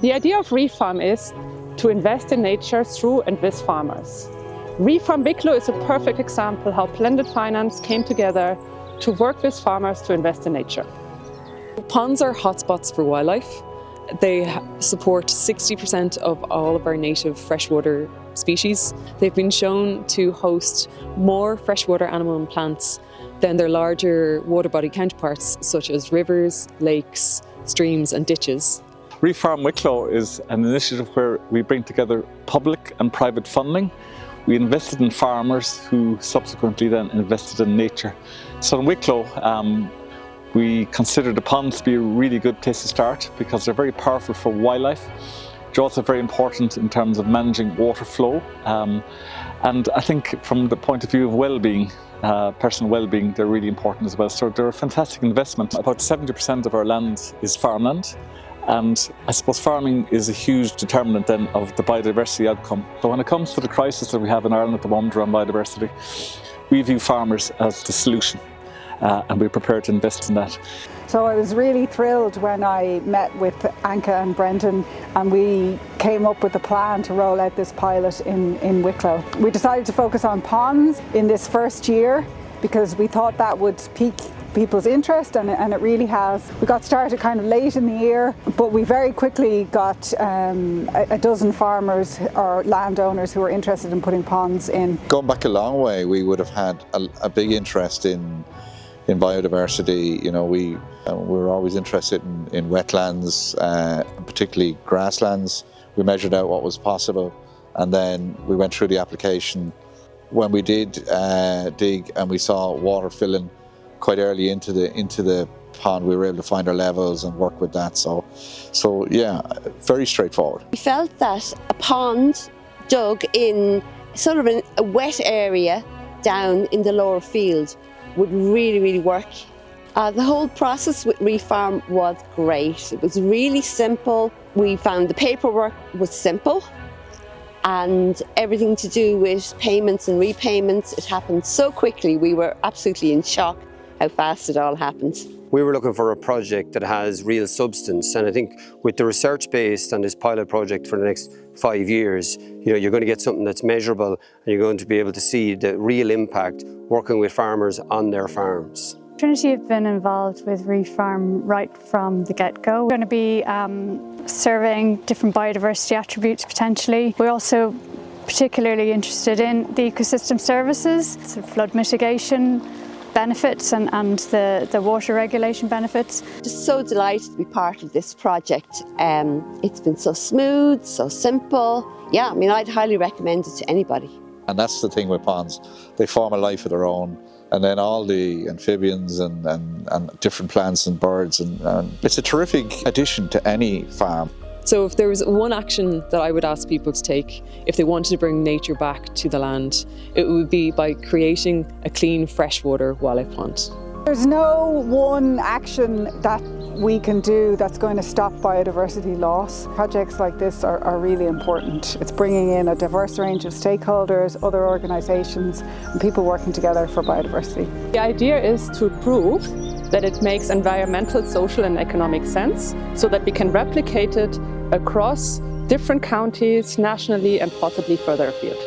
The idea of ReFarm is to invest in nature through and with farmers. ReFarm Wicklow is a perfect example how blended finance came together to work with farmers to invest in nature. Ponds are hotspots for wildlife. They support 60% of all of our native freshwater species. They've been shown to host more freshwater animal and plants than their larger water body counterparts such as rivers, lakes, streams and ditches. ReFarm Wicklow is an initiative where we bring together public and private funding. We invested in farmers who subsequently then invested in nature. So in Wicklow, we consider the ponds to be a really good place to start because they're very powerful for wildlife. They're also very important in terms of managing water flow. And I think from the point of view of well-being, personal well-being, they're really important as well. So they're a fantastic investment. About 70% of our land is farmland. And I suppose farming is a huge determinant then of the biodiversity outcome. So when it comes to the crisis that we have in Ireland at the moment around biodiversity, we view farmers as the solution. And we're prepared to invest in that. So I was really thrilled when I met with Anka and Brendan and we came up with a plan to roll out this pilot in Wicklow. We decided to focus on ponds in this first year because we thought that would pique people's interest and it really has. We got started kind of late in the year, but we very quickly got a dozen farmers or landowners who were interested in putting ponds in. Going back a long way, we would have had a big interest in biodiversity. You know, we were always interested in wetlands, particularly grasslands. We measured out what was possible and then we went through the application. When we did dig and we saw water filling quite early into the pond, we were able to find our levels and work with that. So yeah, very straightforward. We felt that a pond dug in sort of a wet area down in the lower field would really work. The whole process with ReFarm was great. It was really simple. We found the paperwork was simple and everything to do with payments and repayments, it happened so quickly. We were absolutely in shock how fast it all happened. We were looking for a project that has real substance, and I think with the research based on this pilot project for the next 5 years, you know, you're going to get something that's measurable and you're going to be able to see the real impact working with farmers on their farms. Trinity have been involved with ReFarm right from the get-go. We're going to be surveying different biodiversity attributes potentially. We're also particularly interested in the ecosystem services, so flood mitigation benefits and the water regulation benefits. Just so delighted to be part of this project. It's been so smooth, so simple. Yeah, I mean, I'd highly recommend it to anybody. And that's the thing with ponds. They form a life of their own. And then all the amphibians and different plants and birds. And it's a terrific addition to any farm. So if there was one action that I would ask people to take if they wanted to bring nature back to the land, it would be by creating a clean freshwater wildlife pond. There's no one action that we can do that's going to stop biodiversity loss. Projects like this are really important. It's bringing in a diverse range of stakeholders, other organisations and people working together for biodiversity. The idea is to prove that it makes environmental, social and economic sense so that we can replicate it across different counties, nationally and possibly further afield.